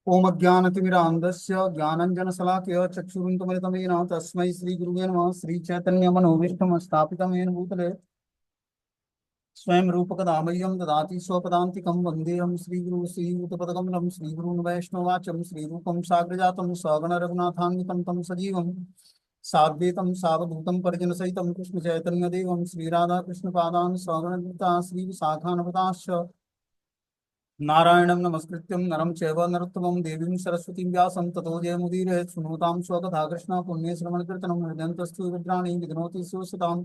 ओम अज्ञानतिमिरान्धस्य ज्ञानञ्जनशलाकया चक्षुरुन्मिलितं येन तस्मै श्रीगुरुवे नमः। श्रीचैतन्यमनोभीष्टं स्थापितं येन भूतले स्वयं रूपकदामह्यं ददाति स्वपदान्तिकं। वन्देऽहं श्रीगुरुं श्रीयुतपदकमलं श्रीगुरून् वैष्णवाचं श्रीरूपं साग्रजातं सगण रघुनाथान्वितं तं सजीवं साद्वैतं सावधूतं परिजनसहितं कृष्णचैतन्यदेवं श्रीराधाकृष्णपादान् सगणगीता श्रीविशाखान्विताश्च नारायणं नमस्कृत्यं नरं चैव नरोत्तमं देवीं सरस्वतीं व्यासं ततो जयमुदीरये। शृणुतां स्वकथा कृष्ण पुण्यश्रवणकीर्तनं हृदयन्तस्तु विभ्राणि विघ्नोति सुसतां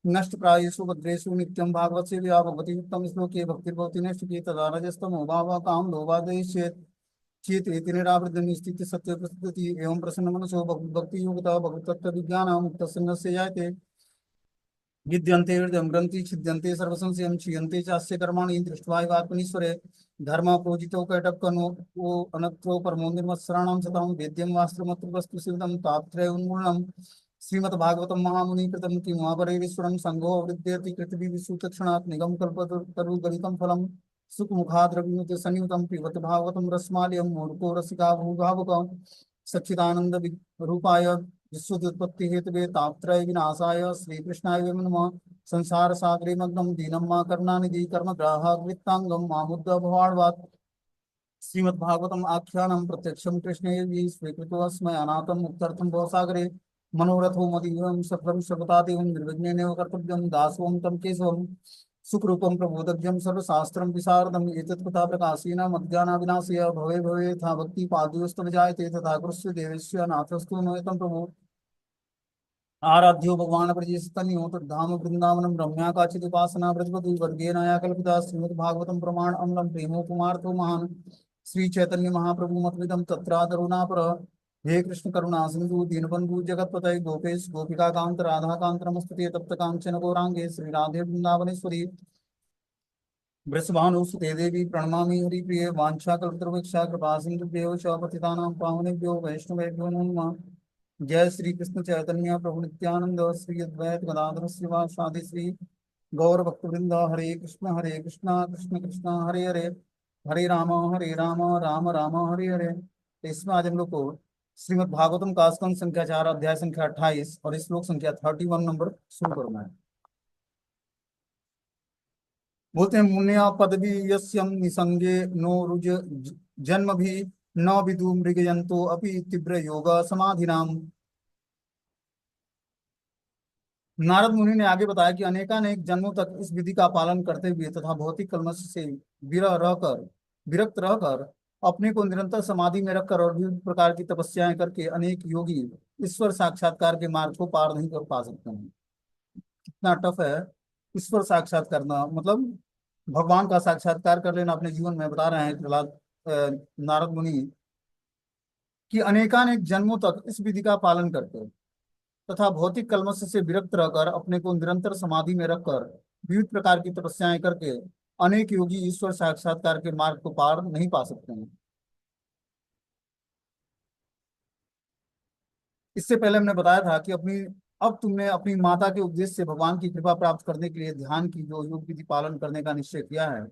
नष्टप्रायेषु भद्रेषु नित्यं भागवत सेवया भगवती युक्तं श्लोके भक्तिर्भवति नैष्टिके तदा रजस्तमो भावकां लोभादेश्येत् चेतेति निरावृतं स्थितिः सत्यप्रसिद्धति एवं प्रसन्नमनसो भक्तियोगिता भगवतत्त्वविज्ञानं मुक्तसन्नस्य जायते विद्यन्ते हृदयं ग्रन्थि छिद्यन्ते सर्वसंशयं क्षीयन्ते चास्य कर्माणि दृष्ट्वा एवात्मनीश्वरे धर्म प्रोजितो कैटपकनो ओ अनक्तो परमो निर्मत्सराणां सतां वेद्यं वास्त्रमत्र वस्तु शिवदं तापत्रय उन्मूलनम् श्रीमद्भागवतं महामुनि कृतं किमापरेश्वरं संघो वृद्ध्यति पृथ्वी विश्वतक्षणात् निगम कल्पतरुगलितं फलं सुखमुखाद्रविमुत संयुतं पिबत भागवतं रसमालयं मूर्खो रसिका भूभावुकं सच्चिदानंद रूपाय विश्वोत्पत्ति हेतवे तापत्रय विनाशाय श्रीकृष्णाय नमः। संसार सागरे मग्नं दीनं मा करुणानिधि कर्म ग्राहकृतांगं मामुद्द भवाड्वात् श्रीमद्भागवतम आख्यानं प्रत्यक्षं कृष्णे स्वीकृतोऽस्मै अनाथं मुक्त्यर्थं भवसागरे मनोरथो मदीयं सफलं शपथादेवं निर्विघ्नेनैव कर्तव्यं दासोऽहं तं केशवं सुखरूपं प्रबोधव्यं सर्वशास्त्रं विशारदम् एतत् कथा प्रकाशेन मज्ञानाविनाशय भवे भवे यथा भक्ति पादुस्तव जायते तथा कृष्ण देवस्य नाथस्तु नयतं प्रभु आराध्यो भगवान प्रजेशतन्यो तद्धाम वृंदावनम रम्या काचिद उपासना व्रजवधु वर्गे नया कल्पिता श्रीमद्भागवतम प्रमाण अम्लम प्रेमोपमार्थो महान श्री चैतन्य महाप्रभु मतविदम तत्रादरुणा पर हे कृष्ण करुणा सिंधु दीनबंधु जगतपतये गोपेश गोपिका कांत राधा कांत नमस्ते तप्त कांचन गौरांगे श्री राधे वृंदावनेश्वरी वृषभानुसुते देवी प्रणमामि हरिप्रिये वाञ्छाकल्पतरुभ्यश्च कृपा सिन्धुभ्यो च पतितानां पावनेभ्यो वैष्णवेभ्यो नमो नमः। जय श्री कृष्ण चैतन्य प्रभु नित्यानंद श्री अद्वैत गदाधर शिवासादि श्री गौर भक्तवृंद हरे कृष्ण कृष्ण कृष्ण हरे हरे हरे राम राम राम हरे हरे। तो इसमें आज हम लोग को श्रीमद् भागवतम का स्कंद संख्या 4 अध्याय संख्या 28 और श्लोक संख्या 31 नंबर शुरू करना है। बोलते हैं मुनिया पदवी यस्यम निसंगे नो रुज जन्म भी न विदु मृगयंतो अपि तीव्र योग समाधिनाम। नारद मुनि ने आगे बताया कि अनेकानेक जन्मों तक इस विधि का पालन करते हुए तथा भौतिक कलमश से विरक्त रहकर अपने को निरंतर समाधि में रखकर और विभिन्न प्रकार की तपस्याएं करके अनेक योगी ईश्वर साक्षात्कार के मार्ग को पार नहीं कर पा सकते हैं। कितना टफ है ईश्वर साक्षात करना, मतलब भगवान का साक्षात्कार कर लेना अपने जीवन में। बता रहे हैं प्रहलाद नारद मुनि कि अनेकानेक जन्मों तक इस विधि का पालन करते तथा भौतिक कलमश से विरक्त रहकर अपने को निरंतर समाधि में रखकर विविध प्रकार की तपस्याएं करके अनेक योगी ईश्वर साक्षात्कार के मार्ग को पार नहीं पा सकते हैं। इससे पहले हमने बताया था कि अब तुमने अपनी माता के उपदेश से भगवान की कृपा प्राप्त करने के लिए ध्यान की जो योग विधि पालन करने का निश्चय किया है,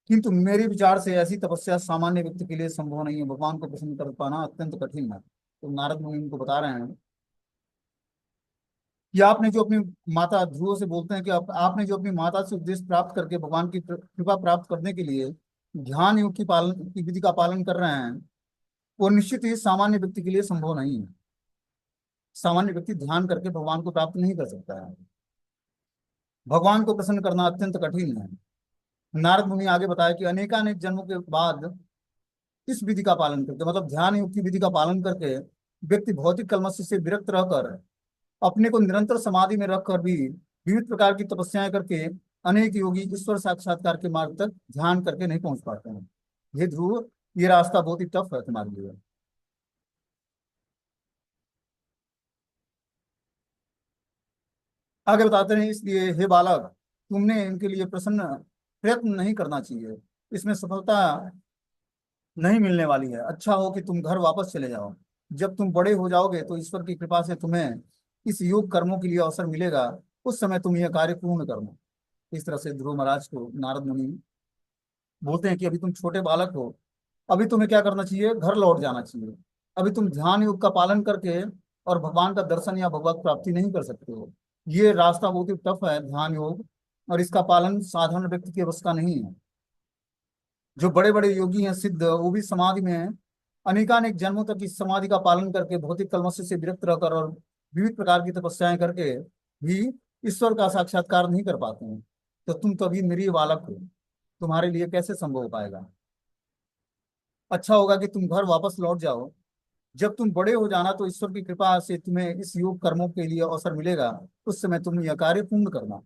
किंतु मेरे विचार से ऐसी तपस्या सामान्य व्यक्ति के लिए संभव नहीं है। भगवान को प्रसन्न कर पाना अत्यंत कठिन है। तो नारद मुनि इनको बता रहे हैं कि आपने जो अपनी माता ध्रुव से बोलते हैं कि आपने जो अपनी माता से उपदेश प्राप्त करके भगवान की कृपा प्राप्त करने के लिए ध्यान योग की विधि का पालन कर रहे हैं, वो निश्चित ही सामान्य व्यक्ति के लिए संभव नहीं है। सामान्य व्यक्ति ध्यान करके भगवान को प्राप्त नहीं कर सकता है। भगवान को प्रसन्न करना अत्यंत कठिन है। नारद मुनि आगे बताया कि अनेकानेक जन्मों के बाद इस विधि का पालन करके, मतलब ध्यान योग की विधि का पालन करके व्यक्ति भौतिक कलमश से विरक्त रहकर अपने को निरंतर समाधि में रखकर भी विविध प्रकार की तपस्याएं करके अनेक योगी ईश्वर साक्षात्कार के मार्ग तक ध्यान करके नहीं पहुंच पाते हैं। ये ध्रुव, ये रास्ता बहुत ही टफ है तुम्हारे लिए। आगे बताते हैं इसलिए हे बालक, तुमने इनके लिए प्रयत्न नहीं करना चाहिए। इसमें सफलता नहीं मिलने वाली है। अच्छा हो कि तुम घर वापस चले जाओ। जब तुम बड़े हो जाओगे तो ईश्वर की कृपा से तुम्हें इस योग कर्मों के लिए अवसर मिलेगा। उस समय तुम यह कार्य पूर्ण करना। इस तरह से ध्रुव महाराज को नारद मुनि बोलते हैं कि अभी तुम छोटे बालक हो अभी तुम्हें क्या करना चाहिए, घर लौट जाना चाहिए। अभी तुम ध्यान योग का पालन करके और भगवान का दर्शन या भगवत प्राप्ति नहीं कर सकते हो। ये रास्ता बहुत ही टफ है ध्यान योग, और इसका पालन साधारण व्यक्ति के बस का नहीं है। जो बड़े बड़े योगी हैं सिद्ध, वो भी समाधि में हैं। अनेकानेक जन्मों तक इस समाधि का पालन करके भौतिक कलमश से विरक्त रहकर और विविध प्रकार की तपस्याएं करके भी ईश्वर का साक्षात्कार नहीं कर पाते हैं। तो तुम तो अभी निरीह बालक हो, तुम्हारे लिए कैसे संभव हो पाएगा। अच्छा होगा कि तुम घर वापस लौट जाओ। जब तुम बड़े हो जाना तो ईश्वर की कृपा से तुम्हें इस योग कर्मों के लिए अवसर मिलेगा। उस समय तुम यह कार्य पूर्ण करना।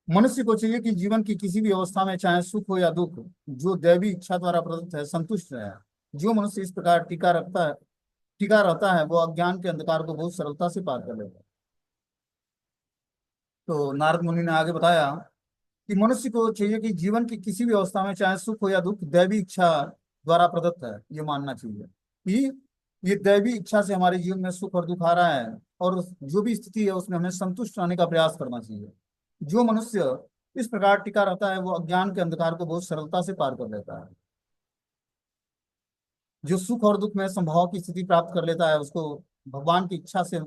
मनुष्य को चाहिए कि जीवन की किसी भी अवस्था में, चाहे सुख हो या दुख, जो दैवी इच्छा द्वारा प्रदत्त है, संतुष्ट रहे। जो मनुष्य इस प्रकार टिका रहता है, वो अज्ञान के अंधकार को बहुत सरलता से पार कर लेता है। तो नारद मुनि ने आगे बताया कि मनुष्य को चाहिए कि जीवन की किसी भी अवस्था में, चाहे सुख हो या दुख, दैवी इच्छा द्वारा प्रदत्त है, ये मानना चाहिए कि ये दैवी इच्छा से हमारे जीवन में सुख और दुख आ रहा है, और जो भी स्थिति है उसमें हमें संतुष्ट रहने का प्रयास करना चाहिए। जो मनुष्य इस प्रकार टिका रहता है, वो अज्ञान के अंधकार को बहुत सरलता से पार कर लेता है। जो सुख और दुख में संभाव की स्थिति प्राप्त कर लेता है, उसको भगवान की इच्छा से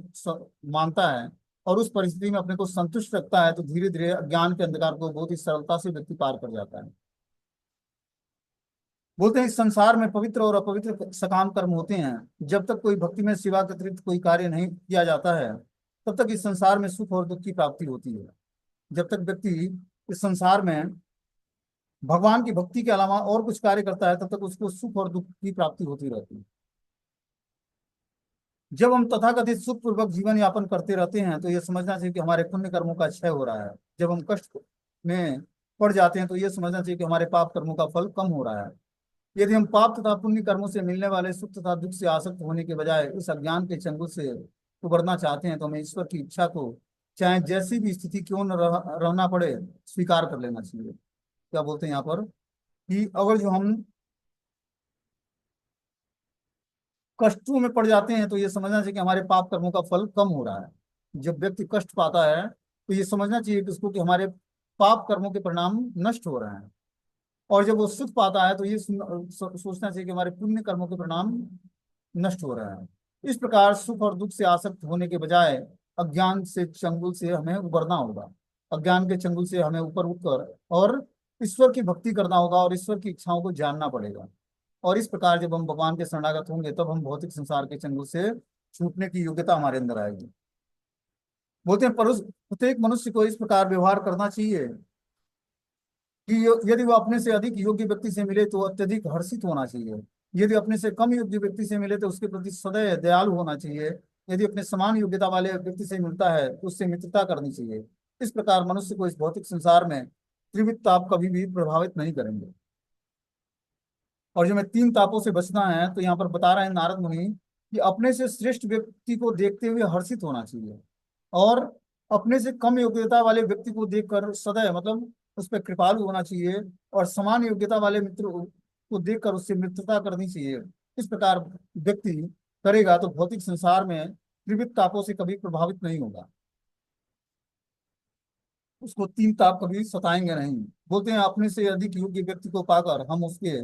मानता है, और उस परिस्थिति में अपने को संतुष्ट रखता है, तो धीरे धीरे अज्ञान के अंधकार को बहुत ही सरलता से व्यक्ति पार कर जाता है। बोलते हैं इस संसार में पवित्र और अपवित्र सकाम कर्म होते हैं। जब तक कोई भक्ति में सिवा के अतिरिक्त कोई कार्य नहीं किया जाता है, तब तक इस संसार में सुख और दुख की प्राप्ति होती है। जब तक व्यक्ति इस संसार में भगवान की भक्ति के अलावा और कुछ कार्य करता है, तब तक उसको सुख और दुख की प्राप्ति होती रहती है। जब हम तथाकथित सुख पूर्वक जीवन यापन करते रहते हैं, तो ये समझना चाहिए कि हमारे पुण्य कर्मों का क्षय हो रहा है। जब हम कष्ट में पड़ जाते हैं, तो ये समझना चाहिए कि हमारे पाप कर्मों का फल कम हो रहा है। यदि हम पाप तथा पुण्य कर्मों से मिलने वाले सुख तथा दुख से आसक्त होने के बजाय इस अज्ञान के चंगुल से उबरना चाहते हैं, तो हमें ईश्वर की इच्छा को चाहे जैसी भी स्थिति क्यों न रहना पड़े, स्वीकार कर लेना चाहिए। क्या बोलते हैं यहाँ पर कि अगर जो हम कष्टों में पड़ जाते हैं, तो ये समझना चाहिए कि हमारे पाप कर्मों का फल कम हो रहा है। जब व्यक्ति कष्ट पाता है, तो ये समझना चाहिए कि उसको कि हमारे पाप कर्मों के परिणाम नष्ट हो रहे हैं। और जब वो सुख पाता है, तो ये सोचना चाहिए कि हमारे पुण्य कर्मों के परिणाम नष्ट हो रहे हैं। इस प्रकार सुख और दुख से आसक्त होने के बजाय अज्ञान से चंगुल से हमें उबरना होगा। अज्ञान के चंगुल से हमें ऊपर उठकर और ईश्वर की भक्ति करना होगा, और ईश्वर की इच्छाओं को जानना पड़ेगा। और इस प्रकार जब हम भगवान के शरणागत होंगे, तब हम भौतिक संसार के चंगुल से छूटने की योग्यता हमारे अंदर आएगी। बोलते हैं प्रत्येक मनुष्य को इस प्रकार व्यवहार करना चाहिए कि यदि वो अपने से अधिक योग्य व्यक्ति से मिले तो अत्यधिक हर्षित होना चाहिए। यदि अपने से कम योग्य व्यक्ति से मिले तो उसके प्रति सदैव दयालु होना चाहिए। यदि अपने समान योग्यता वाले व्यक्ति से मिलता है, तो उससे मित्रता करनी चाहिए। इस प्रकार मनुष्य को इस भौतिक संसार में त्रिविध ताप कभी भी प्रभावित नहीं करेंगे। और जो मैं तीन तापों से बचना है, तो यहाँ पर बता रहे हैं नारद मुनि कि अपने से श्रेष्ठ व्यक्ति को देखते हुए हर्षित होना चाहिए, और अपने से कम योग्यता वाले व्यक्ति को देखकर सदैव मतलब उस पर कृपालु होना चाहिए, और समान योग्यता वाले मित्र को देखकर उससे मित्रता करनी चाहिए। इस प्रकार व्यक्ति करेगा तो भौतिक संसार में त्रिविध तापों से कभी प्रभावित नहीं होगा। उसको तीन ताप कभी सताएंगे नहीं। बोलते हैं अपने से अधिक योग्य व्यक्ति को पाकर हम उसके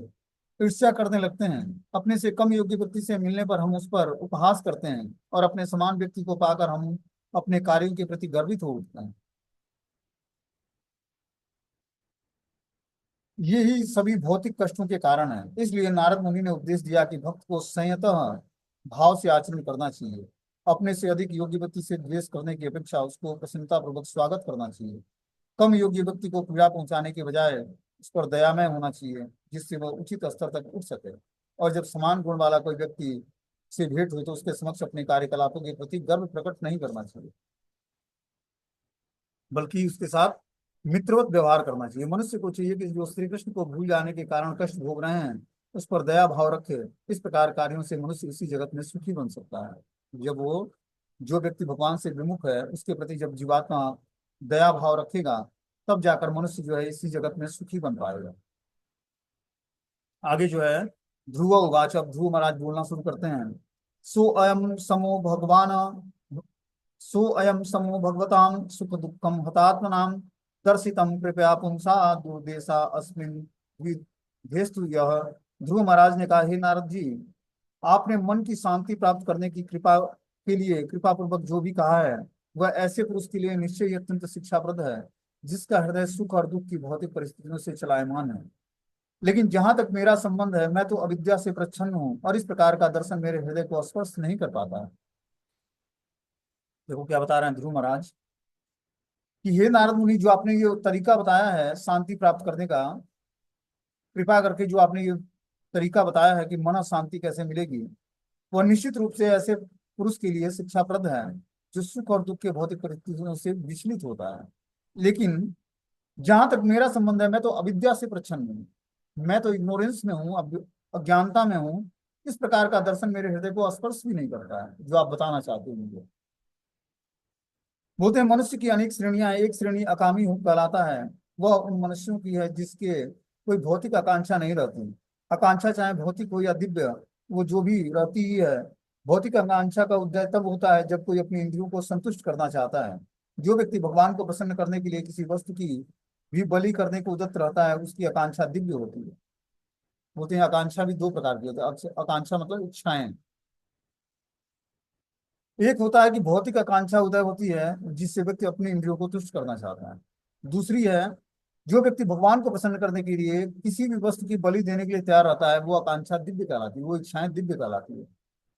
ईर्ष्या करने लगते हैं। अपने से कम योग्य व्यक्ति से मिलने पर हम उस पर उपहास करते हैं, और अपने समान व्यक्ति को पाकर हम अपने कार्यों के प्रति गर्वित हो उठते हैं। यही सभी भौतिक कष्टों के कारण है। इसलिए नारद मुनि ने उपदेश दिया कि भक्त को संयतः भाव से आचरण करना चाहिए। अपने से अधिक योग्य व्यक्ति से द्वेष करने की अपेक्षा उसको प्रसन्नता पूर्वक स्वागत करना चाहिए। कम योग्य व्यक्ति को पीड़ा पहुंचाने के बजाय उस पर दयामय होना चाहिए, जिससे वह उचित स्तर तक उठ सके। और जब समान गुण वाला कोई व्यक्ति से भेंट हुई, तो उसके समक्ष अपने कार्यकलापों के प्रति गर्व प्रकट नहीं करना चाहिए, बल्कि उसके साथ मित्रवत व्यवहार करना चाहिए। मनुष्य को चाहिए कि जो श्री कृष्ण को भूल जाने के कारण कष्ट भोग रहे हैं, उस पर दया भाव रखे। इस प्रकार कार्यों से मनुष्य इसी जगत में सुखी बन सकता है। जब वो जो व्यक्ति भगवान से विमुख है, उसके प्रति जब जीवात्मा दया भाव रखेगा, तब जाकर मनुष्य जो है इसी जगत में सुखी बन पाएगा। आगे जो है ध्रुव उवाच, अब ध्रुव महाराज बोलना शुरू करते हैं। सो अयम समो भगवान सो अयम समो भगवताम सुख दुखम हतात्मनाम दर्शितम कृपया पुंसा दुर्देशा अस्मिन विधेस्तु यह। ध्रुव महाराज ने कहा, हे नारद जी, आपने मन की शांति प्राप्त करने की कृपा के लिए कृपा पूर्वक जो भी कहा है, वह ऐसे पुरुष के लिए निश्चय ही अत्यंत शिक्षाप्रद है, जिसका हृदय सुख और दुख की भौतिक परिस्थितियों से चलायमान है। लेकिन जहां तक मेरा संबंध है, मैं तो अविद्या से प्रच्छन्न हूँ, और इस प्रकार का दर्शन मेरे हृदय को स्पर्श नहीं कर पाता। देखो क्या बता रहे हैं ध्रुव महाराज, कि हे नारद मुनि, जो आपने ये तरीका बताया है शांति प्राप्त करने का, कृपा करके जो आपने ये तरीका बताया है कि मन शांति कैसे मिलेगी, वह निश्चित रूप से ऐसे पुरुष के लिए शिक्षाप्रद है, जो सुख और दुख के भौतिक परिस्थितियों से विचलित होता है। लेकिन जहां तक मेरा संबंध है, मैं तो अविद्या से प्रच्छन्न हूँ, मैं तो इग्नोरेंस में हूँ, अज्ञानता में हूँ। इस प्रकार का दर्शन मेरे हृदय को स्पर्श भी नहीं करता है, जो आप बताना चाहते हो मुझे। बोलते हैं, मनुष्य की अनेक श्रेणियां हैं, एक श्रेणी अकामी कहलाता है। वह उन मनुष्यों की है जिसके कोई भौतिक आकांक्षा नहीं रहती। आकांक्षा चाहे भौतिक हो या दिव्य, वो जो भी रहती ही है। भौतिक आकांक्षा का उदय तब होता है जब कोई अपनी इंद्रियों को संतुष्ट करना चाहता है। जो व्यक्ति भगवान को प्रसन्न करने के लिए किसी वस्तु की भी बलि करने को उद्यत रहता है, उसकी आकांक्षा दिव्य होती है। बोलते हैं, आकांक्षा भी दो प्रकार की होती है। आकांक्षा मतलब इच्छाएं। एक होता है कि भौतिक आकांक्षा उदय होती है, जिससे व्यक्ति अपनी इंद्रियों को तुष्ट करना चाहता है। दूसरी है, जो व्यक्ति भगवान को प्रसन्न करने के लिए किसी भी वस्तु की बलि देने के लिए तैयार रहता है, वो आकांक्षा दिव्य कहलाती है, वो इच्छाएं दिव्य कहलाती है।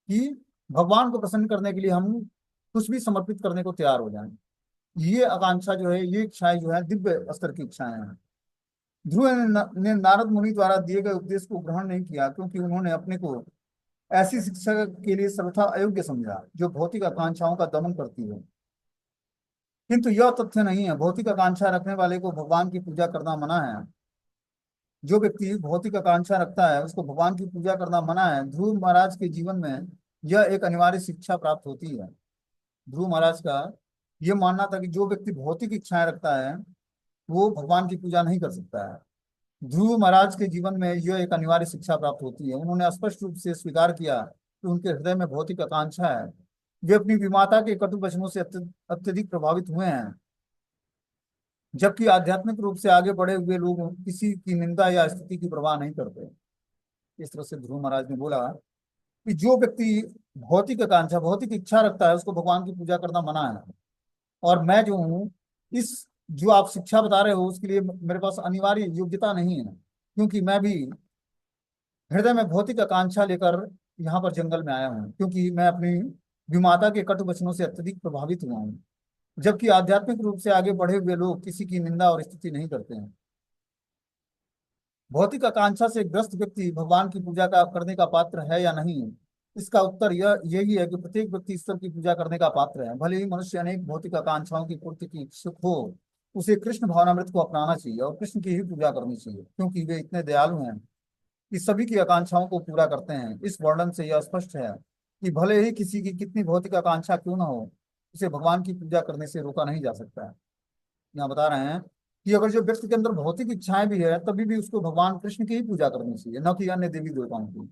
कि भगवान को प्रसन्न करने के लिए हम कुछ भी समर्पित करने को तैयार हो जाएं। ये आकांक्षा जो है, ये इच्छाएं जो है, दिव्य स्तर की इच्छाएं हैं। ध्रुव ने नारद मुनि द्वारा दिए गए उपदेश को ग्रहण नहीं किया, क्योंकि उन्होंने अपने को ऐसी शिक्षा के लिए सर्वथा अयोग्य समझा, जो भौतिक आकांक्षाओं का दमन करती है। किंतु यह तथ्य नहीं है, भौतिक आकांक्षा रखने वाले को भगवान की पूजा करना मना है। जो व्यक्ति भौतिक आकांक्षा रखता है, उसको भगवान की पूजा करना मना है। ध्रुव महाराज के जीवन में यह एक अनिवार्य शिक्षा प्राप्त होती है। ध्रुव महाराज का यह मानना था कि जो व्यक्ति भौतिक इच्छाएं रखता है, वो भगवान की पूजा नहीं कर सकता है। ध्रुव महाराज के जीवन में यह एक अनिवार्य शिक्षा प्राप्त होती है। उन्होंने स्पष्ट रूप से स्वीकार किया कि उनके हृदय में भौतिक आकांक्षा है। वे अपनी विमाता के कटु वचनों से अत्यधिक प्रभावित हुए हैं, जबकि आध्यात्मिक रूप से आगे बढ़े हुए लोग किसी की निंदा या स्तुति की परवाह नहीं करते। इस तरह से ध्रुव महाराज ने बोला कि जो व्यक्ति भौतिक आकांक्षा, भौतिक इच्छा रखता है, उसको भगवान की पूजा करना मना है। और मैं जो हूँ, इस जो आप शिक्षा बता रहे हो, उसके लिए मेरे पास अनिवार्य योग्यता नहीं है, क्योंकि मैं भी हृदय में भौतिक आकांक्षा लेकर यहाँ पर जंगल में आया हूँ, क्योंकि मैं अपनी विमाता के कटु वचनों से अत्यधिक प्रभावित हुआ हूँ। जबकि आध्यात्मिक रूप से आगे बढ़े हुए लोग किसी की निंदा और स्तुति नहीं करते हैं। भौतिक आकांक्षा से ग्रस्त व्यक्ति भगवान की पूजा का करने का पात्र है या नहीं, इसका उत्तर यही है कि प्रत्येक व्यक्ति ईश्वर की पूजा करने का पात्र है। भले ही मनुष्य अनेक भौतिक आकांक्षाओं की पूर्ति की इच्छुक हो, उसे कृष्ण भावनामृत को अपनाना चाहिए और कृष्ण की ही पूजा करनी चाहिए, क्योंकि वे इतने दयालु हैं कि सभी की आकांक्षाओं को पूरा करते हैं। इस वर्णन से यह स्पष्ट है कि भले ही किसी की कितनी भौतिक आकांक्षा क्यों न हो, उसे भगवान की पूजा करने से रोका नहीं जा सकता है। यहाँ बता रहे हैं कि अगर जो व्यक्ति के अंदर भौतिक इच्छाएं भी है, तभी भी उसको भगवान कृष्ण की ही पूजा करनी चाहिए, न कि अन्य देवी देवताओं की।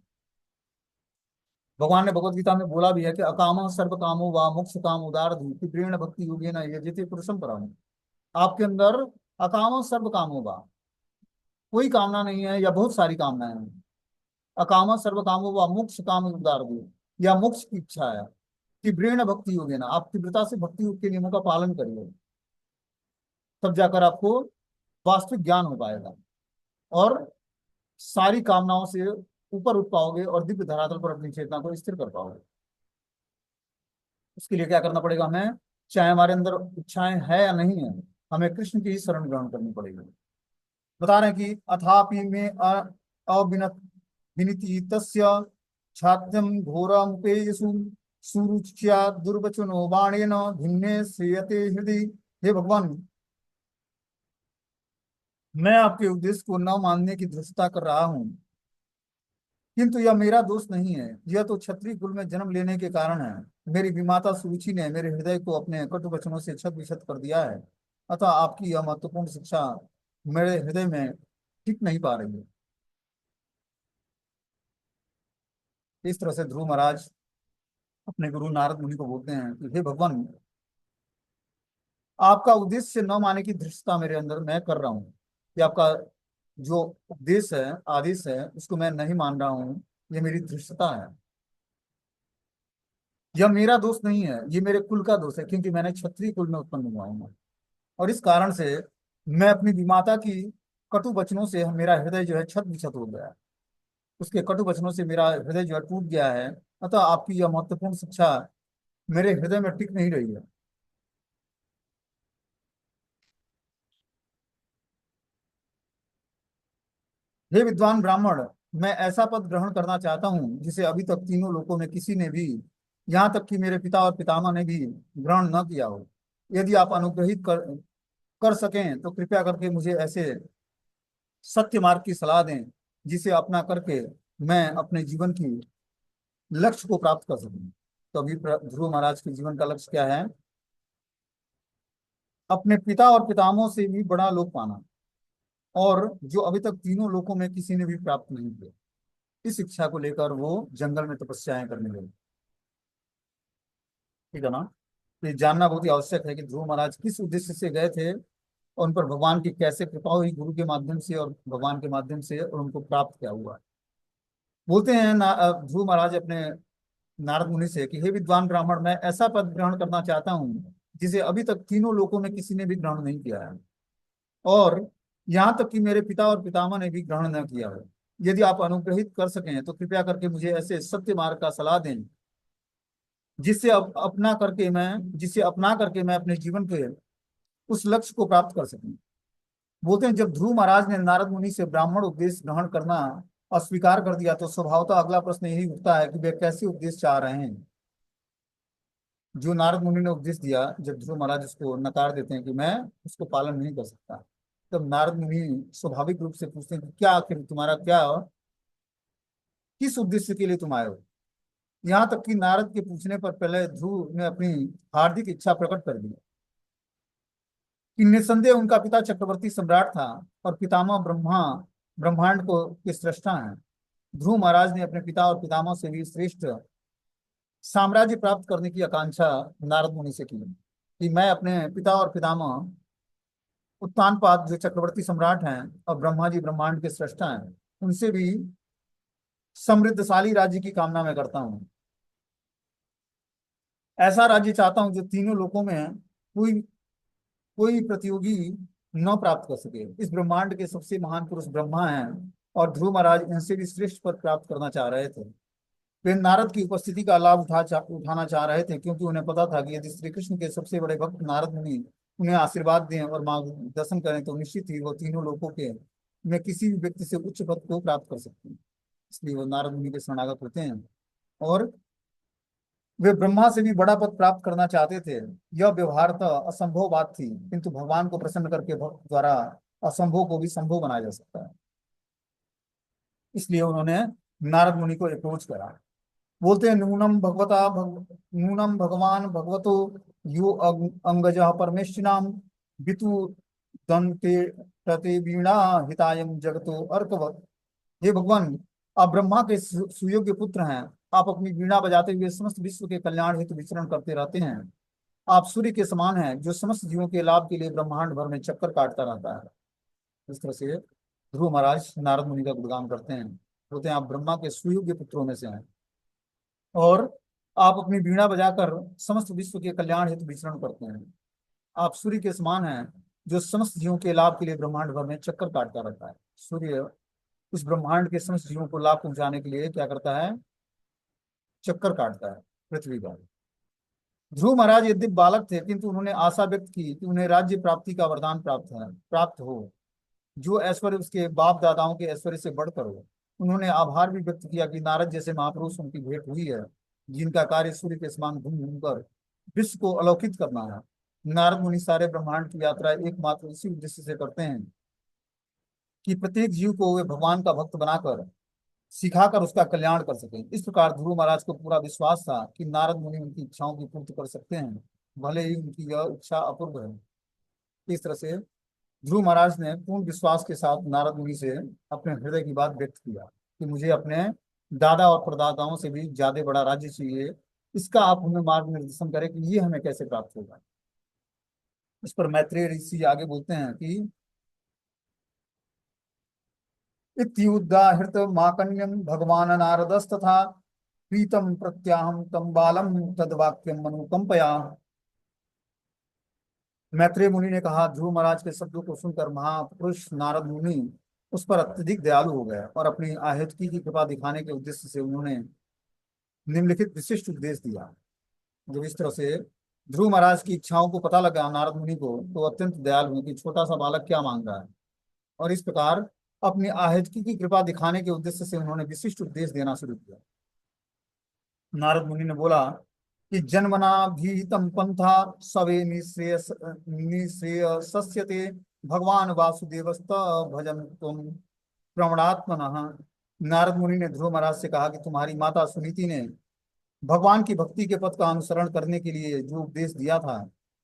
भगवान ने भगवत गीता में बोला भी है कि अकाम सर्व कामो वा मोक्ष काम उदार धूति प्रेण भक्ति योगे न यजते पुरुषम परम। आपके अंदर अकाम सर्व कामो वा, कोई कामना नहीं है या बहुत सारी कामनाएं हैं। अकाम सर्व कामो वा मोक्ष काम उदार दो, या मोक्ष की इच्छा है। तीव्रेण भक्ति योगे ना, आप तीव्रता से भक्ति योग के नियमों का पालन करिए, तब जाकर आपको वास्तविक ज्ञान हो पाएगा और सारी कामनाओं से ऊपर उठ पाओगे और दिव्य धरातल पर अपनी चेतना को स्थिर कर पाओगे। उसके लिए क्या करना पड़ेगा हमें, चाहे हमारे अंदर इच्छाएं है या नहीं है, हमें कृष्ण की ही शरण ग्रहण करनी पड़ेगी। बता रहे हैं कि अथापि में अविनत विनिति तस्य छात्यम घोरमुपेयसु सुरुच्या दुर्वचनो बाणेन भिन्ने श्रेयते हृदय। हे भगवान, मैं आपके उद्देश्य को न मानने की धृष्टता कर रहा हूँ, किंतु यह मेरा दोष नहीं है, यह तो क्षत्रिय कुल में जन्म लेने के कारण है। मेरी विमाता सुरुचि ने मेरे हृदय को अपने कटु वचनों से छत विछत कर दिया है, अतः आपकी यह महत्वपूर्ण शिक्षा मेरे हृदय में टिक नहीं पा रही है। इस तरह से ध्रुव महाराज अपने गुरु नारद मुनि को बोलते हैं कि हे भगवान, आपका उद्देश्य न माने की धृष्टता मेरे अंदर मैं कर रहा हूँ, कि आपका जो उपदेश है, आदेश है, उसको मैं नहीं मान रहा हूँ, ये मेरी धृष्टता है। यह मेरा दोष नहीं है, ये मेरे कुल का दोष है, क्योंकि मैंने क्षत्रिय कुल में उत्पन्न हुआ हूँ। और इस कारण से मैं अपनी विमाता की कटु वचनों से मेरा हृदय जो है छत विछत हो गया है। उसके कटु वचनों से मेरा हृदय जो है टूट गया है। अतः आपकी यह महत्वपूर्ण शिक्षा मेरे हृदय में टिक नहीं रही है। हे विद्वान ब्राह्मण, मैं ऐसा पद ग्रहण करना चाहता हूँ जिसे अभी तक तीनों लोकों में किसी ने भी, यहाँ तक कि मेरे पिता और पितामह ने भी ग्रहण न किया हो। यदि आप अनुग्रहित कर सकें तो कृपया करके मुझे ऐसे सत्य मार्ग की सलाह दें जिसे अपना करके मैं अपने जीवन की लक्ष्य को प्राप्त कर सकूं। तो अभी ध्रुव महाराज के जीवन का लक्ष्य क्या है? अपने पिता और पितामहों से भी बड़ा लोक पाना, और जो अभी तक तीनों लोकों में किसी ने भी प्राप्त नहीं किया। इस इच्छा को लेकर वो जंगल में तपस्याएं करने लगे। ठीक है ना? तो ये जानना बहुत ही आवश्यक है कि ध्रुव महाराज किस उद्देश्य से गए थे, और उन पर भगवान की कैसे कृपा हुई, गुरु के माध्यम से और भगवान के माध्यम से, और उनको प्राप्त क्या हुआ। बोलते हैं ध्रुव महाराज अपने नारद मुनि से कि हे विद्वान ब्राह्मण, मैं ऐसा पद ग्रहण करना चाहता हूँ जिसे अभी तक तीनों लोकों में किसी ने भी ग्रहण नहीं किया है, और यहाँ तक कि मेरे पिता और पितामह ने भी ग्रहण न किया हो। यदि आप अनुग्रहित कर सकें तो कृपया करके मुझे ऐसे सत्य मार्ग का सलाह दें जिससे अपना करके मैं अपने जीवन के उस लक्ष्य को प्राप्त कर सकूं। बोलते हैं जब ध्रुव महाराज ने नारद मुनि से ब्राह्मण उपदेश ग्रहण करना अस्वीकार कर दिया तो स्वभावतः अगला प्रश्न यही उठता है कि वे कैसे उपदेश चाह रहे हैं। जो नारद मुनि ने उपदेश दिया, जब ध्रुव महाराज उसको नकार देते हैं कि मैं उसको पालन नहीं कर सकता, तब नारद मुनि स्वाभाविक रूप से पूछते हैं कि क्या आखिर तुम्हारा क्या, किस उद्देश्य के लिए तुम आए हो। यहाँ तक कि नारद के पूछने पर पहले ध्रुव ने अपनी हार्दिक इच्छा प्रकट कर दी कि निस्संदेह उनका पिता चक्रवर्ती सम्राट था और पितामह ब्रह्मांड को के सृष्टा हैं। ध्रुव महाराज ने अपने पिता और पितामह से भी श्रेष्ठ साम्राज्य प्राप्त करने की आकांक्षा नारद मुनि से की कि मैं अपने पिता और पितामह उत्तानपाद जो चक्रवर्ती सम्राट हैं और ब्रह्मा जी ब्रह्मांड के सृष्टा हैं, उनसे भी समृद्धशाली राज्य की कामना मैं करता हूँ। ऐसा राज्य चाहता हूँ जो तीनों लोकों में कोई कोई प्रतियोगी न प्राप्त कर सके। इस ब्रह्मांड के सबसे महान पुरुष ब्रह्मा हैं, और ध्रुव महाराज इनसे भी श्रेष्ठ पद प्राप्त करना चाह रहे थे। वे नारद की उपस्थिति का लाभ उठाना चाह रहे थे, क्योंकि उन्हें पता था कि यदि श्री कृष्ण के सबसे बड़े भक्त नारद मुनि उन्हें आशीर्वाद दें और मार्गदर्शन करें तो निश्चित ही वो तीनों लोगों के में किसी भी व्यक्ति से उच्च पद को प्राप्त कर सकते हैं। इसलिए वो नारद मुनि के शरणागत होते हैं, और वे ब्रह्मा से भी बड़ा पद प्राप्त करना चाहते थे। यह व्यवहारतः असंभव बात थी, किंतु भगवान को प्रसन्न करके भक्त द्वारा असंभव को भी संभव बनाया जा सकता है। इसलिए उन्होंने नारद मुनि को अप्रोच करा। बोलते हैं नूनम भगवान भगवतो यो अंगज परमेष्टिनाम वितु दंते तते वीणा हितायम जगतो अर्कवत। हे भगवान, आप ब्रह्मा के सुयोग्य पुत्र हैं। आप अपनी वीणा बजाते हुए समस्त विश्व के कल्याण हेतु विचरण करते रहते हैं। आप सूर्य के समान हैं जो समस्त जीवों के लाभ के लिए ब्रह्मांड भर में चक्कर काटता रहता है। इस तरह से ध्रुव महाराज नारद मुनि का गुणगान करते हैं। बोलते हैं आप ब्रह्मा के सुयोग्य पुत्रों में से हैं, और आप अपनी वीणा बजाकर समस्त विश्व के कल्याण हेतु विचरण करते हैं। आप सूर्य के समान हैं जो समस्त जीवों के लाभ के लिए ब्रह्मांड भर में चक्कर काटता रहता है। सूर्य इस ब्रह्मांड के समस्त जीवों को लाभ पहुंचाने के लिए क्या करता है? चक्कर काटता है पृथ्वी पर। ध्रुव महाराज यद्यपि बालक थे, किंतु उन्होंने आशा व्यक्त की कि उन्हें राज्य प्राप्ति का वरदान प्राप्त हो, जो ऐश्वर्य उसके बाप दादाओं के ऐश्वर्य से बढ़कर हो। उन्होंने आभार भी व्यक्त किया कि नारद जैसे महापुरुष उनकी भेंट हुई है, जिनका कार्य सूर्य के समान घूम घूम कर विश्व को अलौकित करना है। नारद मुनि सारे ब्रह्मांड की यात्रा एकमात्र इसी उद्देश्य से करते हैं कि प्रत्येक जीव को वे भगवान का भक्त बनाकर सिखाकर उसका कल्याण कर सके। इस प्रकार ध्रुव महाराज को पूरा विश्वास था कि नारद मुनि उनकी इच्छाओं की पूर्ति कर सकते हैं, भले ही उनकी यह इच्छा अपूर्व है। इस तरह से ध्रुव महाराज ने पूर्ण विश्वास के साथ नारद मुनि से अपने हृदय की बात व्यक्त किया कि मुझे अपने दादा और परदादाओं से भी ज्यादा बड़ा राज्य चाहिए। इसका आप हमें मार्गदर्शन करें कि ये हमें कैसे प्राप्त होगा। इस पर मैत्रेय ऋषि आगे बोलते हैं कि इत्युदाहृत माकन्यम भगवान नारदस्तथा प्रीतम प्रत्याहम तम बालम तद्वाक्यम मनुकंपया। मैत्रेय मुनि ने कहा, ध्रुव महाराज के शब्दों को सुनकर महापुरुष नारद मुनि उस पर अत्यधिक दयालु हो गए और अपनी आहेतकी की कृपा दिखाने के उद्देश्य से उन्होंने निम्नलिखित विशिष्ट उपदेश दिया। जब इस तरह से ध्रुव महाराज की इच्छाओं को पता लगा नारद मुनि को, तो अत्यंत दयालु हुए कि छोटा सा बालक क्या मांग रहा है, और इस प्रकार अपनी आहेतकी की कृपा दिखाने के उद्देश्य से उन्होंने विशिष्ट उपदेश देना शुरू किया। नारद मुनि ने बोला कि जन्मना भीतम पंथा सवे निश्रेयस्यते भगवान वासुदेवस्त भजन तुम प्रवणात्मनः। नारद मुनि ने ध्रुव महाराज से कहा कि तुम्हारी माता सुनीति ने भगवान की भक्ति के पथ का अनुसरण करने के लिए जो उपदेश दिया था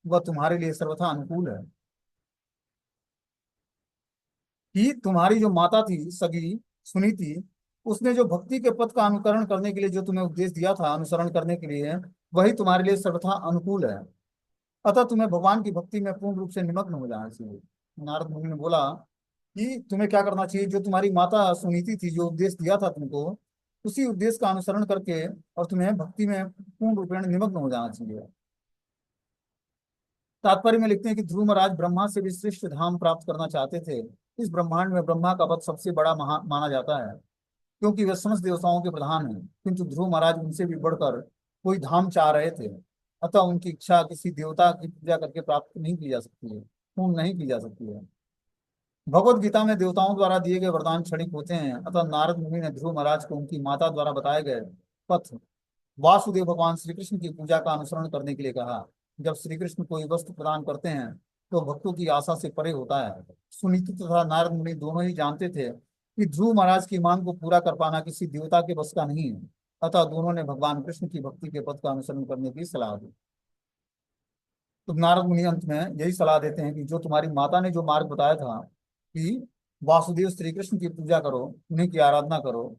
वह तुम्हारे लिए सर्वथा अनुकूल है। कि तुम्हारी जो माता थी सगी सुनीति, उसने जो भक्ति के पथ का अनुकरण करने के लिए जो तुम्हें उपदेश दिया था अनुसरण करने के लिए, वही तुम्हारे लिए सर्वथा अनुकूल है। अतः तुम्हें भगवान की भक्ति में पूर्ण रूप से निमग्न हो जाना चाहिए। नारद मुनि ने बोला कि तुम्हें क्या करना चाहिए, जो तुम्हारी माता सुनीति थी जो उपदेश दिया था तुमको, उसी उपदेश का अनुसरण करके और तुम्हें भक्ति में पूर्ण रूपेण निमग्न हो जाना चाहिए। तात्पर्य में लिखते हैं कि ध्रुव महाराज ब्रह्मा से भी श्रेष्ठ धाम प्राप्त करना चाहते थे। इस ब्रह्मांड में ब्रह्मा का पद सबसे बड़ा माना जाता है, क्योंकि वे समस्त देवताओं के प्रधान हैं। किंतु ध्रुव महाराज उनसे भी बढ़कर कोई धाम चाह रहे थे। अतः उनकी इच्छा किसी देवता की पूजा करके प्राप्त नहीं की जा सकती है, पूर्ण नहीं की जा सकती है। भगवत गीता में देवताओं द्वारा दिए गए वरदान क्षणिक होते हैं। अतः नारद मुनि ने ध्रुव महाराज को उनकी माता द्वारा बताए गए पथ वासुदेव भगवान श्री कृष्ण की पूजा का अनुसरण करने के लिए कहा। जब श्री कृष्ण कोई वस्तु प्रदान करते हैं तो भक्तों की आशा से परे होता है। सुनीति तथा नारद मुनि दोनों ही जानते थे कि ध्रुव महाराज की मांग को पूरा कर पाना किसी देवता के बस का नहीं है। अतः दोनों ने भगवान कृष्ण की भक्ति के पथ का अनुसरण करने की सलाह दी। तो नारद मुनि अंत में यही सलाह देते हैं कि जो तुम्हारी माता ने जो मार्ग बताया था कि वासुदेव श्री कृष्ण की पूजा करो, उन्हीं की आराधना करो,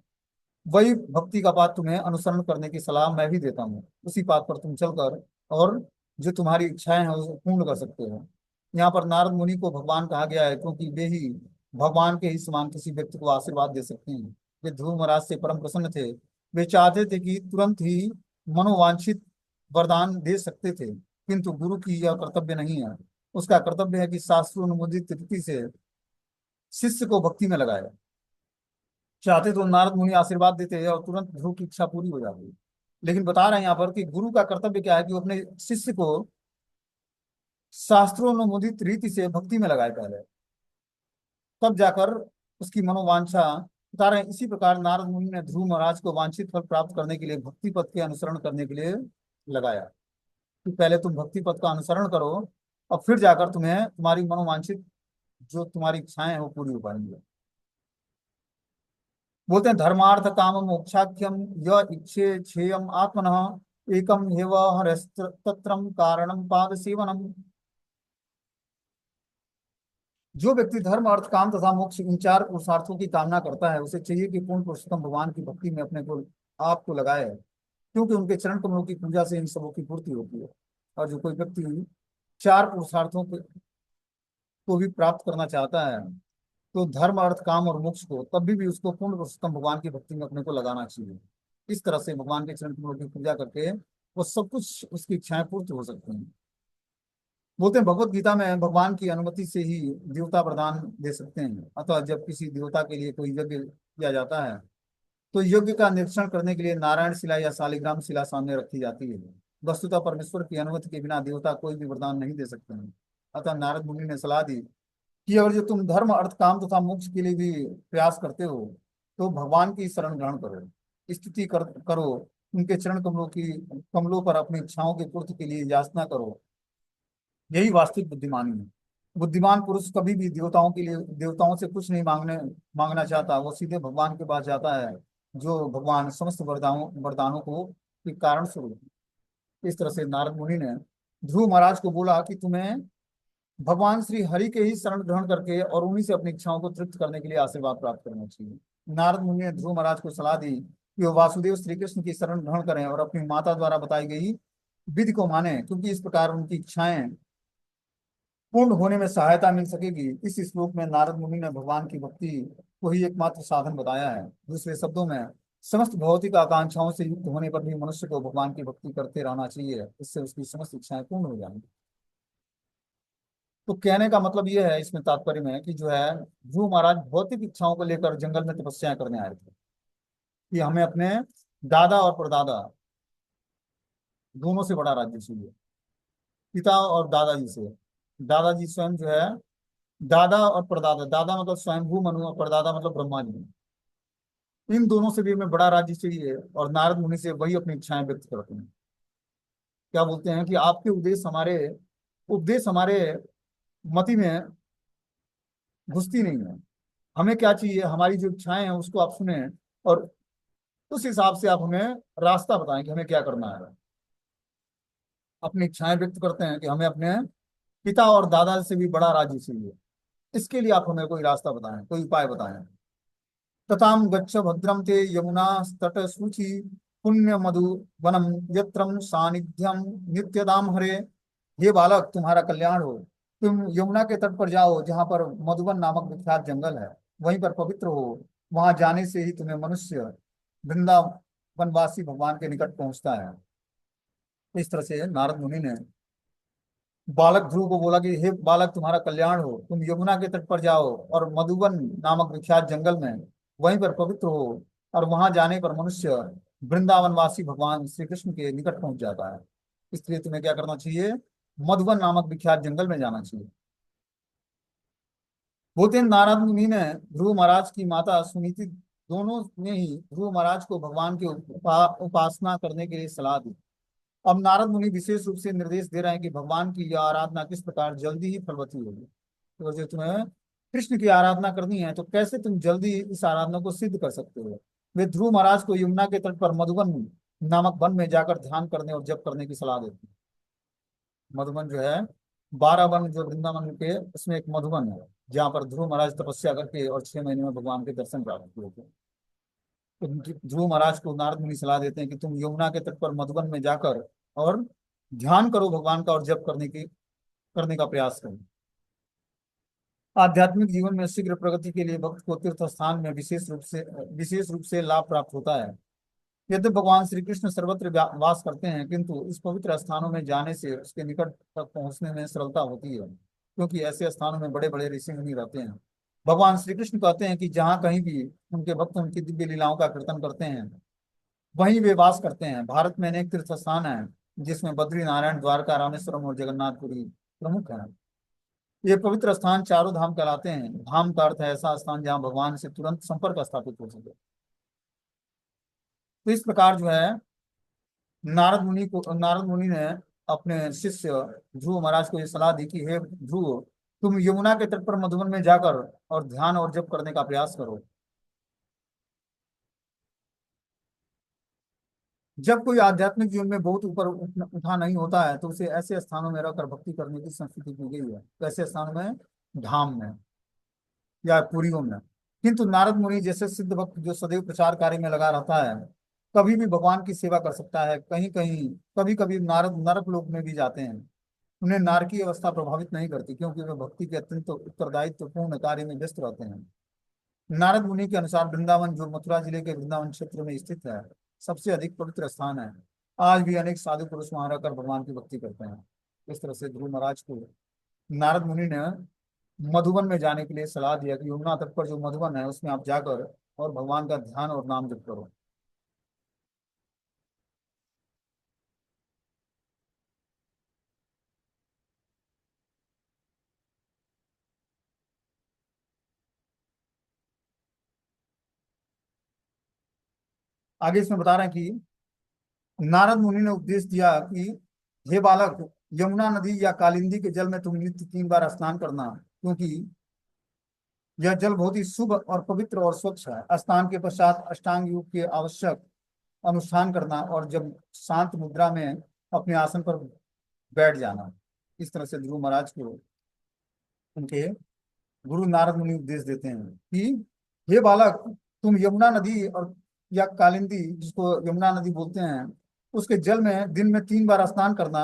वही भक्ति का पाठ तुम्हें अनुसरण करने की सलाह मैं भी देता हूँ। उसी पाठ पर तुम चलकर और जो तुम्हारी इच्छाएं हैं उसे पूर्ण कर सकते हो। यहाँ पर नारद मुनि को भगवान कहा गया है, क्योंकि वे ही भगवान के ही समान किसी व्यक्ति को आशीर्वाद दे सकते हैं। वे ध्रुव महाराज से परम प्रसन्न थे। वे चाहते थे कि तुरंत ही मनोवांछित वरदान दे सकते थे, किंतु गुरु की यह कर्तव्य नहीं है। उसका कर्तव्य है कि शास्त्रोनुमोदित रीति से शिष्य को भक्ति में लगाए। चाहते तो नारद मुनि आशीर्वाद देते हैं और तुरंत ध्रुव की इच्छा पूरी हो जाती है, लेकिन बता रहे हैं यहाँ पर कि गुरु का कर्तव्य क्या है कि वो अपने शिष्य को शास्त्रोनुमोदित रीति से भक्ति में लगाए पहले, तब जाकर उसकी मनोवांछा बता रहे हैं। इसी प्रकार नारद मुनि ने ध्रुव महाराज को वांछित फल प्राप्त करने के लिए भक्ति पथ के अनुसरण करने के लिए लगाया कि पहले तुम भक्ति पथ का अनुसरण करो और फिर जाकर तुम्हें तुम्हारी मनोवांछित जो तुम्हारी इच्छाएं हैं वो पूरी हो पाएंगी। बोलते हैं धर्मार्थ काम मोक्षाख्यम य इच्छे छेयम आत्मनः एकम हेव हरस्तत्रम कारणम पाद सेवनम। जो व्यक्ति धर्म अर्थ काम तथा मोक्ष इन चार पुरुषार्थों की कामना करता है, उसे चाहिए कि पूर्ण पुरुषोत्तम भगवान की भक्ति में अपने को आपको लगाए, क्योंकि उनके चरण कमलों की पूजा से इन सबों की पूर्ति होती है। और जो कोई व्यक्ति चार पुरुषार्थों को भी प्राप्त करना चाहता है, तो धर्म अर्थ काम और मोक्ष को तब भी उसको पूर्ण पुरुषोत्तम भगवान की भक्ति में अपने को लगाना चाहिए। इस तरह से भगवान के चरण कमलों की पूजा करके वो सब कुछ उसकी इच्छाएं पूर्ण हो सकती हैं। बोलते हैं भगवत गीता में भगवान की अनुमति से ही देवता वरदान दे सकते हैं। अतः जब किसी देवता के लिए कोई यज्ञ किया जाता है तो यज्ञ का निरीक्षण करने के लिए नारायण शिला या शालिग्राम शिला सामने रखी जाती है। वस्तुतः परमेश्वर की अनुमति के बिना देवता कोई भी वरदान नहीं दे सकते हैं। अतः नारद मुनि ने सलाह दी कि अगर जो तुम धर्म अर्थ काम तथा मोक्ष के लिए भी प्रयास करते हो तो भगवान की शरण ग्रहण करो, स्तुति करो, उनके चरण कमलों पर अपनी इच्छाओं की पूर्ति के लिए याचना करो। यही वास्तविक बुद्धिमानी है। बुद्धिमान पुरुष कभी भी देवताओं से कुछ नहीं मांगना चाहता। वो सीधे भगवान के पास जाता है, जो भगवान समस्त वरदानों को के कारण स्वरूप। इस तरह से नारद मुनि ने ध्रुव महाराज को बोला कि तुम्हें भगवान श्री हरि के ही शरण ग्रहण करके और उन्हीं से अपनी इच्छाओं को तृप्त करने के लिए आशीर्वाद प्राप्त करना चाहिए। नारद मुनि ने ध्रुव महाराज को सलाह दी कि वो वासुदेव श्री कृष्ण की शरण ग्रहण करें और अपनी माता द्वारा बताई गई विधि को माने, क्योंकि इस प्रकार उनकी इच्छाएं पूर्ण होने में सहायता मिल सकेगी। इस श्लोक में नारद मुनि ने भगवान की भक्ति को ही एकमात्र साधन बताया है। दूसरे शब्दों में, समस्त भौतिक आकांक्षाओं से युक्त होने पर भी मनुष्य को भगवान की भक्ति करते रहना चाहिए, इससे उसकी समस्त इच्छाएं पूर्ण हो जाएंगी। तो कहने का मतलब यह है इसमें तात्पर्य में कि जो है, ध्रुव महाराज भौतिक इच्छाओं को लेकर जंगल में तपस्या करने आए थे कि हमें अपने दादा और परदादा दोनों से बड़ा राज्य चाहिए, पिता और दादाजी से। दादाजी स्वयं जो है, दादा और परदादा, दादा मतलब स्वयंभू मनु और परदादा मतलब ब्रह्मा जी, इन दोनों से भी हमें बड़ा राज्य चाहिए। और नारद मुनि से वही अपनी इच्छाएं व्यक्त करते हैं। क्या बोलते हैं कि आपके उपदेश हमारे मति में घुसती नहीं है। हमें क्या चाहिए, हमारी जो इच्छाएं हैं उसको आप सुने, और उस हिसाब से आप हमें रास्ता बताएं कि हमें क्या करना है। अपनी इच्छाएं व्यक्त करते हैं कि हमें अपने पिता और दादा से भी बड़ा राज्य चाहिए, इसके लिए आप हमें कोई रास्ता बताएं, कोई उपाय बताएं। तताम गच्छ भद्रम ते यमुना तट सूचि पुण्य मधु वनम यत्रम सानिध्यम नित्यदाम हरे। ये बालक, तुम्हारा कल्याण हो। तुम यमुना के तट पर जाओ, जहाँ पर मधुबन नामक विख्यात जंगल है, वहीं पर पवित्र हो। वहां जाने से ही तुम्हें मनुष्य वृंदावनवासी भगवान के निकट पहुंचता है। इस तरह से नारद मुनि ने बालक ध्रुव को बोला कि हे बालक, तुम्हारा कल्याण हो, तुम यमुना के तट पर जाओ और मधुबन नामक विख्यात जंगल में वहीं पर पवित्र हो। और वहां जाने पर मनुष्य वृंदावनवासी भगवान श्री कृष्ण के निकट पहुंच जाता है। इसलिए तुम्हें क्या करना चाहिए, मधुबन नामक विख्यात जंगल में जाना चाहिए। बोलते हैं नारद मुनि ने ध्रुव महाराज की माता सुनीति दोनों ने ही ध्रुव महाराज को भगवान की उपासना करने के लिए सलाह दी। अब नारद मुनि विशेष रूप से निर्देश दे रहे हैं कि भगवान की यह आराधना किस प्रकार जल्दी ही फलवती होगी। तो जो तुम्हें कृष्ण की आराधना करनी है, तो कैसे तुम जल्दी इस आराधना को सिद्ध कर सकते हो। वे ध्रुव महाराज को यमुना के तट पर मधुबन नामक वन में जाकर ध्यान करने और जप करने की सलाह देते हैं। मधुबन जो है, 12 वन जो वृंदावन के, उसमें एक मधुबन है, जहाँ पर ध्रुव महाराज तपस्या करके और 6 महीने में भगवान के दर्शन प्राप्त किए थे। तो ध्रुव महाराज को नारद मुनि सलाह देते हैं कि तुम यमुना के तट पर मधुबन में जाकर और ध्यान करो भगवान का, और जप करने का प्रयास करो। आध्यात्मिक जीवन में शीघ्र प्रगति के लिए भक्त को तीर्थ स्थान में विशेष रूप से लाभ प्राप्त होता है। यद्यपि भगवान श्री कृष्ण सर्वत्र वास करते हैं, किंतु इस पवित्र स्थानों में जाने से उसके निकट तक पहुंचने में सरलता होती है, क्योंकि ऐसे स्थानों में बड़े बड़े ऋषि मुनि रहते हैं। भगवान श्री कृष्ण कहते हैं कि जहाँ कहीं भी उनके भक्त उनकी दिव्य लीलाओं का कीर्तन करते हैं, वहीं वे वास करते हैं। भारत में अनेक तीर्थ स्थान हैं, जिसमें बद्री नारायण, द्वारका, रामेश्वरम और जगन्नाथपुरी प्रमुख हैं। ये पवित्र स्थान चारों धाम कहलाते हैं। धाम का अर्थ है ऐसा स्थान जहाँ भगवान से तुरंत संपर्क स्थापित हो सके। तो इस प्रकार जो है, नारद मुनि ने अपने शिष्य ध्रुव महाराज को ये सलाह दी कि हे ध्रुव, तुम यमुना के तट पर मधुबन में जाकर और ध्यान और जप करने का प्रयास करो। जब कोई आध्यात्मिक जीवन में बहुत ऊपर उठा नहीं होता है, तो उसे ऐसे स्थानों में रहकर भक्ति करने की संस्कृति दी गई है। तो ऐसे स्थानों में, धाम में या पुरियों में। किंतु नारद मुनि जैसे सिद्ध भक्त जो सदैव प्रचार कार्य में लगा रहता है, कभी भी भगवान की सेवा कर सकता है। कहीं कहीं कभी कभी नारद नरक लोक में भी जाते हैं। उन्हें नारकीय अवस्था प्रभावित नहीं करती, क्योंकि वे भक्ति के अत्यंत उत्तरदायित्वपूर्ण कार्य में व्यस्त रहते हैं। नारद मुनि के अनुसार वृंदावन, जो मथुरा जिले के वृंदावन क्षेत्र में स्थित है, सबसे अधिक पवित्र स्थान है। आज भी अनेक साधु पुरुष वहां रहकर भगवान की भक्ति करते हैं। इस तरह से ध्रुव महाराज को नारद मुनि ने मधुबन में जाने के लिए सलाह दिया कि यमुना तट पर जो मधुबन है, उसमें आप जाकर और भगवान का ध्यान और नाम जप करो। आगे इसमें बता रहे हैं कि नारद मुनि ने उपदेश दिया कि हे बालक, यमुना नदी या कालिंदी के जल में तुम नित्य 3 बार स्नान करना, क्योंकि यह जल बहुत ही शुभ और पवित्र और स्वच्छ है। स्नान के पश्चात अष्टांग योग के आवश्यक अनुष्ठान करना, और जब शांत मुद्रा में अपने आसन पर बैठ जाना। इस तरह से ध्रुव महाराज को उनके गुरु नारद मुनि उपदेश देते हैं कि हे बालक, तुम यमुना नदी और या कालिंदी, जिसको यमुना नदी बोलते हैं, उसके जल में दिन में 3 बार स्नान करना।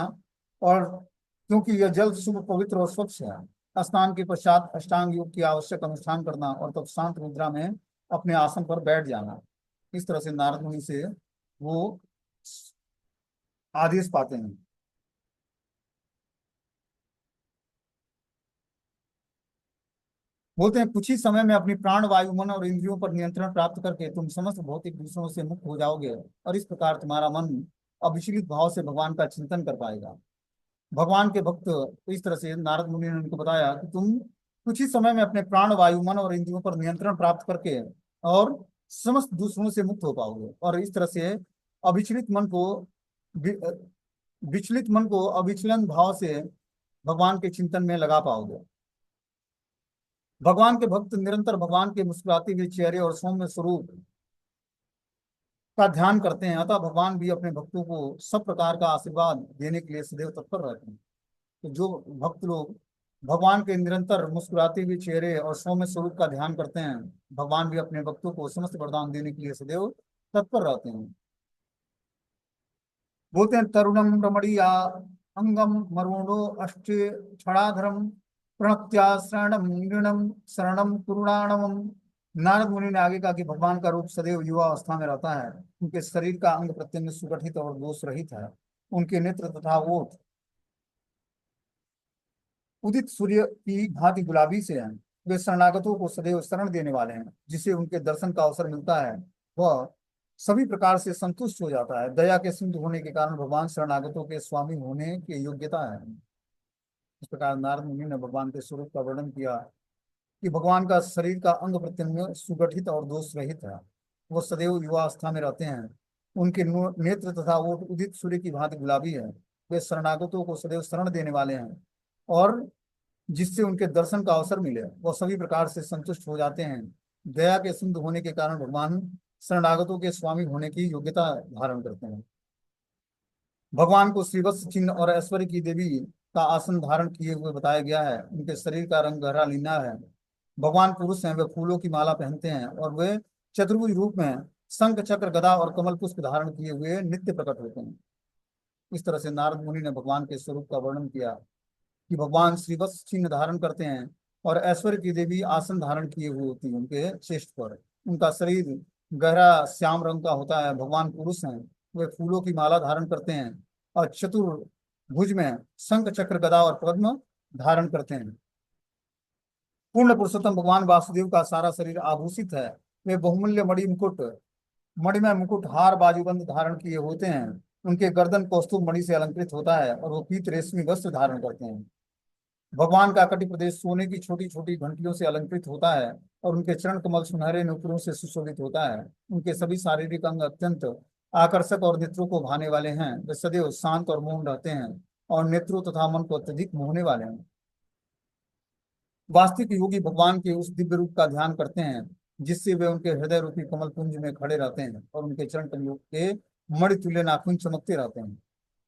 और क्योंकि यह जल शुभ पवित्र और स्वच्छ है। स्नान के पश्चात अष्टांग योग की आवश्यक अनुष्ठान करना और तब शांत मुद्रा में अपने आसन पर बैठ जाना। इस तरह से नारद मुनि से वो आदेश पाते हैं। बोलते हैं कुछ ही समय में अपनी प्राण वायु मन और इंद्रियों पर नियंत्रण प्राप्त करके तुम समस्त भौतिक दूसरों से मुक्त हो जाओगे और इस प्रकार तुम्हारा मन अविचलित भाव से भगवान का चिंतन कर पाएगा। भगवान के भक्त तो इस तरह से नारद मुनि ने उनको बताया कि तुम कुछ ही समय में अपने प्राण वायु मन और इंद्रियों पर नियंत्रण प्राप्त करके और समस्त दूसरों से मुक्त हो पाओगे और इस तरह से अविचलित मन को वि- विचलित मन को अविचलन भाव से भगवान के चिंतन में लगा पाओगे। भगवान के भक्त निरंतर भगवान के मुस्कुराते हुए चेहरे और सौम्य स्वरूप का ध्यान करते हैं, अतः भगवान भी अपने भक्तों को सब प्रकार का आशीर्वाद देने के लिए सदैव तत्पर रहते हैं। तो जो भक्त लोग भगवान के निरंतर मुस्कुराते हुए चेहरे और सौम्य स्वरूप का ध्यान करते हैं, भगवान भी अपने भक्तों को समस्त वरदान देने के लिए सदैव तत्पर रहते हैं। बोलते हैं तरुणम रमणीया अंगम मरुणो अष्टे क्षणाधरम प्रणत्या शरणम नृणम शरणम कुरुणाणम। नारद मुनि ने आगे कहा कि भगवान का रूप सदैव युवा अवस्था में रहता है। उनके शरीर का अंग प्रत्यंग सुगठित और दोष रहित है। उनके नेत्र तथा ओठ उदित सूर्य की भांति गुलाबी से हैं। वे शरणागतों को सदैव शरण देने वाले हैं। जिसे उनके दर्शन का अवसर मिलता है वह सभी प्रकार से संतुष्ट हो जाता है। दया के सिंधु होने के कारण भगवान शरणागतों के स्वामी होने की योग्यता है। इस प्रकार नारद मुनि ने भगवान के स्वरूप का वर्णन किया कि भगवान का शरीर का अंग प्रत्यंग सुगठित और दोष रहित है। वो सदैव युवा अवस्था में रहते हैं। उनके नेत्र तथा ओठ उदित सूर्य की भांति गुलाबी है। वे शरणागतों को सदैव शरण देने वाले हैं और जिससे उनके दर्शन का अवसर मिले वह सभी प्रकार से संतुष्ट हो जाते हैं। दया के सिंधु होने के कारण भगवान शरणागतों के स्वामी होने की योग्यता धारण करते हैं। भगवान को श्रीवत्स चिन्ह और ऐश्वर्य की देवी का आसन धारण किए हुए बताया गया है। उनके शरीर का रंग गहरा नीला है। भगवान पुरुष हैं, वे फूलों की माला पहनते हैं और वे चतुर्भुज रूप में शंख चक्र गदा और कमल पुष्प धारण किए हुए नित्य प्रकट होते हैं। इस तरह से नारद मुनि ने भगवान के स्वरूप का वर्णन किया कि भगवान श्रीवत्स चिन्ह धारण करते हैं और ऐश्वर्य की देवी आसन धारण किए हुए होती है उनके चेस्ट पर। उनका शरीर गहरा श्याम रंग का होता है। भगवान पुरुष हैं, वे फूलों की माला धारण करते हैं और चतुर्भुज में शंख चक्र गदा और पद्म धारण करते हैं। पूर्ण पुरुषोत्तम भगवान वासुदेव का सारा शरीर आभूषित है। वे बहुमूल्य मणिमय मुकुट हार बाजूबंद धारण किए होते हैं। उनके गर्दन कौस्तुभ मणि से अलंकृत होता है और वो पीत रेशमी वस्त्र धारण करते हैं। भगवान का कटी प्रदेश सोने की छोटी छोटी घंटियों से अलंकृत होता है और उनके चरण कमल सुनहरे नुपुरों से सुशोभित होता है। उनके सभी शारीरिक अंग अत्यंत आकर्षक और नेत्रों को भाने वाले हैं। वे सदैव शांत और मौन रहते हैं और नेत्रों तथा मन को अत्यधिक मोहने वाले हैं। वास्तविक योगी भगवान के उस दिव्य रूप का ध्यान करते हैं जिससे वे उनके हृदय रूपी कमल पुंज में खड़े रहते हैं और उनके चरण कमलों के मणितुल्य नाखून चमकते रहते हैं।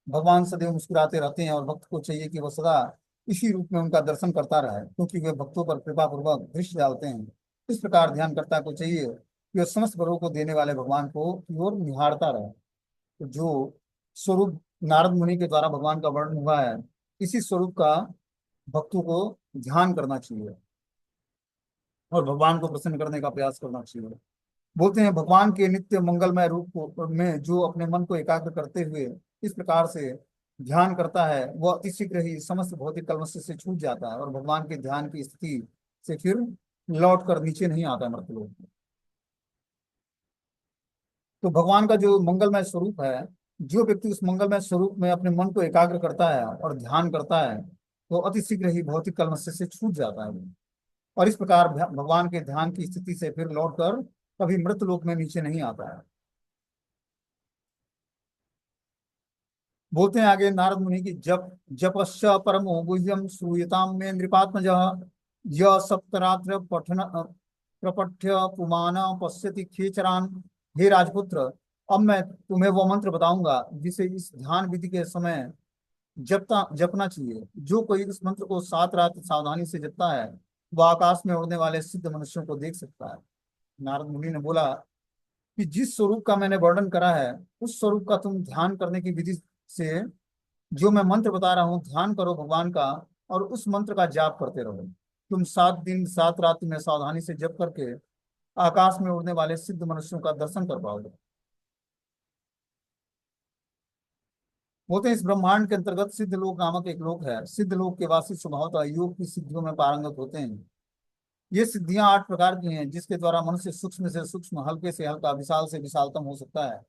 भगवान सदैव मुस्कुराते रहते हैं और भक्त को चाहिए कि वह सदा इसी रूप में उनका दर्शन करता रहे, क्योंकि वे भक्तों पर कृपा पूर्वक दृष्टि डालते हैं। इस प्रकार ध्यानकर्ता को चाहिए कि वह समस्त वरों को देने वाले भगवान को की ओर निहारता रहे। तो जो स्वरूप नारद मुनि के द्वारा भगवान का वर्णन हुआ है, इसी स्वरूप का भक्तों को ध्यान करना चाहिए और भगवान को प्रसन्न करने का प्रयास करना चाहिए। बोलते हैं भगवान के नित्य मंगलमय रूप में जो अपने मन को एकाग्र करते हुए इस प्रकार से ध्यान करता है वह अतिशीघ्र ही समस्त भौतिक कलमश से छूट जाता है और भगवान के ध्यान की स्थिति से फिर लौट कर नीचे नहीं आता मृतलोक में। तो भगवान का जो मंगलमय स्वरूप है, जो व्यक्ति उस मंगलमय स्वरूप में अपने मन को एकाग्र करता है और ध्यान करता है तो अतिशीघ्र ही भौतिक कलमश से छूट जाता है और इस प्रकार भगवान के ध्यान की स्थिति से फिर लौटकर कभी मृत लोक में नीचे नहीं आता है। बोलते हैं आगे नारद मुनि की जपश्च परमो गुह्यम श्रूयताम में नृपात्मज य सप्तरात्र पठन प्रपठ्य पुमान पश्यति खेचरान। हे राजपुत्र, अब मैं तुम्हें वो मंत्र बताऊंगा जिसे इस ध्यान विधि के समय जपना चाहिए। जो कोई इस मंत्र को 7 रात सावधानी से जपता है वह आकाश में उड़ने वाले सिद्ध मनुष्यों को देख सकता है। नारद मुनि ने बोला कि जिस स्वरूप का मैंने वर्णन करा है उस स्वरूप का तुम ध्यान करने की विधि से जो मैं मंत्र बता रहा हूँ ध्यान करो भगवान का, और उस मंत्र का जाप करते रहो। तुम 7 दिन 7 रात में सावधानी से जप करके आकाश में उड़ने वाले सिद्ध मनुष्यों का दर्शन कर पाओगे। होते इस ब्रह्मांड के अंतर्गत सिद्ध लोक नामक एक लोक है। सिद्ध लोक के वासी स्वभावतः योग की सिद्धियों में पारंगत होते हैं। ये सिद्धियां 8 प्रकार की हैं, जिसके द्वारा मनुष्य सूक्ष्म से सूक्ष्म, हल्के से हल्का, विशाल से विशालतम हो सकता है।